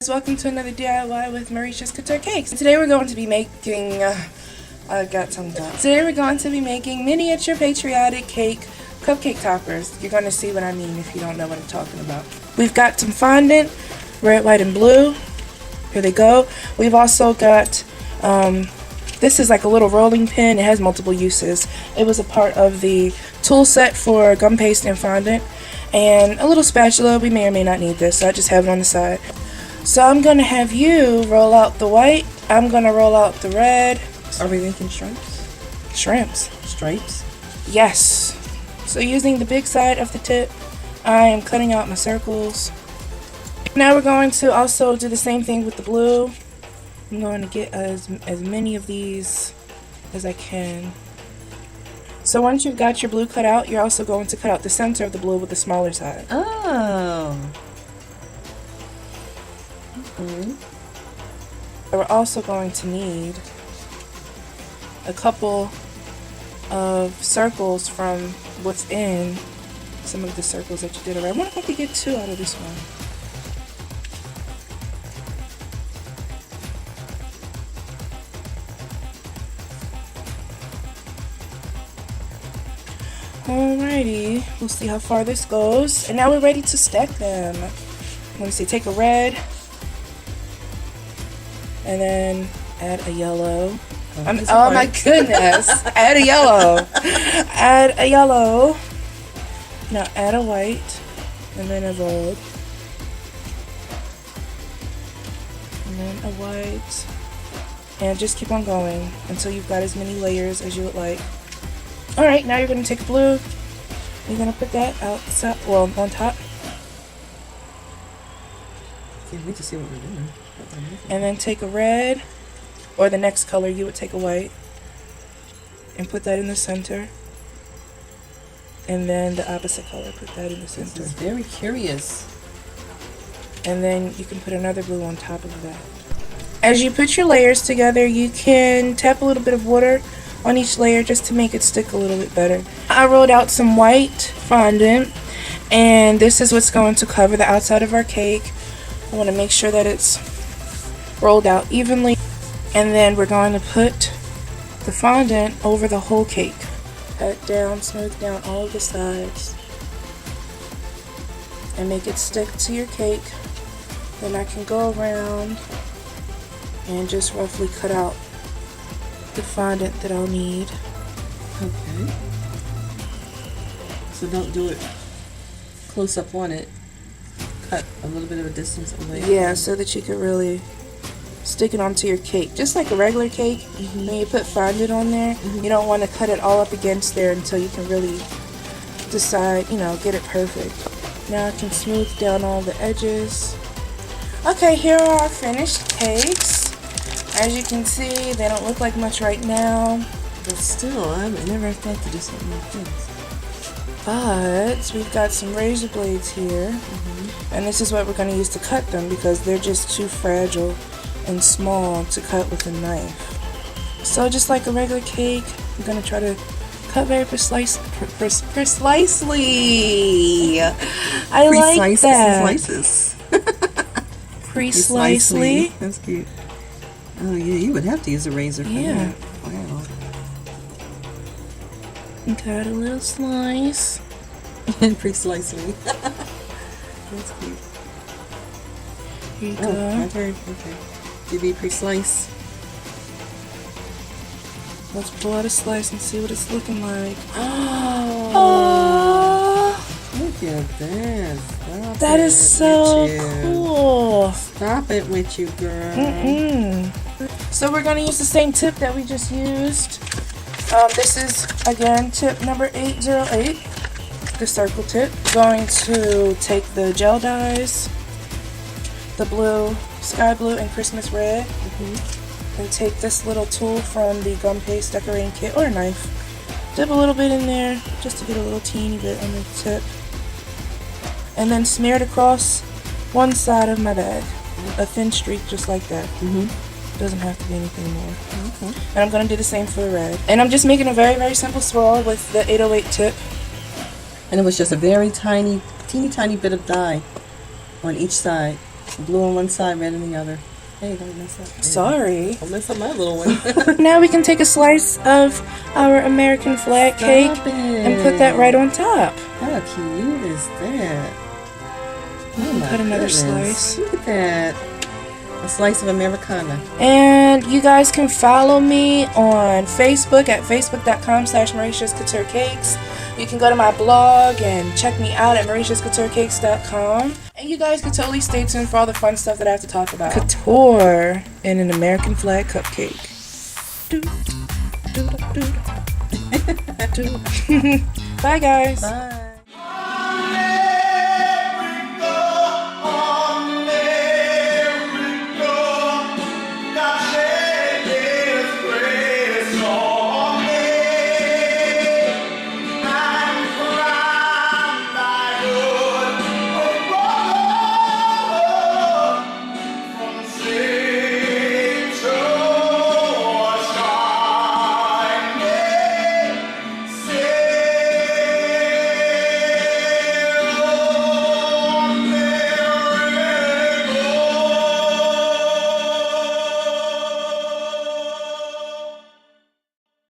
Welcome to another DIY with MarishasCoutureCakes. Today we're going to be making, Today we're going to be making miniature patriotic cake cupcake toppers. You're going to see what I mean if you don't know what I'm talking about. We've got some fondant, red, white, and blue. Here they go. We've also got, this is like a little rolling pin. It has multiple uses. It was a part of the tool set for gum paste and fondant. And a little spatula. We may or may not need this, so I just have it on the side. So I'm going to have you roll out the white. I'm going to roll out the red. Are we making shrimps? Shrimps. Stripes? Yes. So using the big side of the tip, I am cutting out my circles. Now we're going to also do the same thing with the blue. I'm going to get as many of these as I can. So once you've got your blue cut out, you're also going to cut out the center of the blue with the smaller side. Oh. We're also going to need a couple of circles from within some of the circles that you did already. I wonder if I could get 2 out of this one. Alrighty, we'll see how far this goes. And now we're ready to stack them. Let me see, take a red and then add a yellow. Oh my goodness! Add a yellow. Add a yellow. Now add a white and then a red. And then a white. And just keep on going until you've got as many layers as you would like. Alright, now you're going to take a blue. You're going to put that outside, well, on top. Can't wait to see what we're doing. And then take a red, or the next color you would take a white, and put that in the center. And then the opposite color, put that in the center. This is very curious. And then you can put another blue on top of that. As you put your layers together, you can tap a little bit of water on each layer just to make it stick a little bit better. I rolled out some white fondant, and this is what's going to cover the outside of our cake. I want to make sure that it's rolled out evenly, and then we're going to put the fondant over the whole cake. Pat down, smooth down all of the sides, and make it stick to your cake. Then I can go around and just roughly cut out the fondant that I'll need. Okay. So don't do it close up on it. Cut a little bit of a distance away. Yeah, so that you can really stick it onto your cake. Just like a regular cake, when you put fondant on there, you don't want to cut it all up against there until you can really decide, get it perfect. Now I can smooth down all the edges. Okay, here are our finished cakes. As you can see, they don't look like much right now. But still, I never thought to do something like this. But we've got some razor blades here, and this is what we're going to use to cut them because they're just too fragile and small to cut with a knife. So just like a regular cake, I'm going to try to cut very precisely. I like that. Slices. Precisely. That's cute. Oh yeah, you would have to use a razor for that. Wow. Got a little slice. Precisely. That's cute. Here you go. I've heard. Okay. To be precise. Let's pull out a slice and see what it's looking like. Oh! Look at this. Stop That is so it cool. Stop it with you, girl. So we're going to use the same tip that we just used. This is, again, tip number 808, the circle tip. Going to take the gel dyes, the blue, sky blue, and Christmas red, and take this little tool from the gum paste decorating kit, or a knife. Dip a little bit in there, just to get a little teeny bit on the tip. And then smear it across one side of my bag. A thin streak, just like that. Doesn't have to be anything more. And I'm going to do the same for the red. And I'm just making a very, very simple swirl with the 808 tip. And it was just a very teeny tiny bit of dye on each side. Blue on one side, red on the other. Hey, don't mess up. Sorry. Don't mess up my little one. Now we can take a slice of our American flag cake and put that right on top. How cute is that? Oh my Put another goodness. slice. Look at that. A slice of Americana. And you guys can follow me on Facebook at facebook.com/MarishasCoutureCakes. You can go to my blog and check me out at MarishasCoutureCakes.com. And you guys can totally stay tuned for all the fun stuff that I have to talk about. Couture in an American flag cupcake. Bye guys. Bye.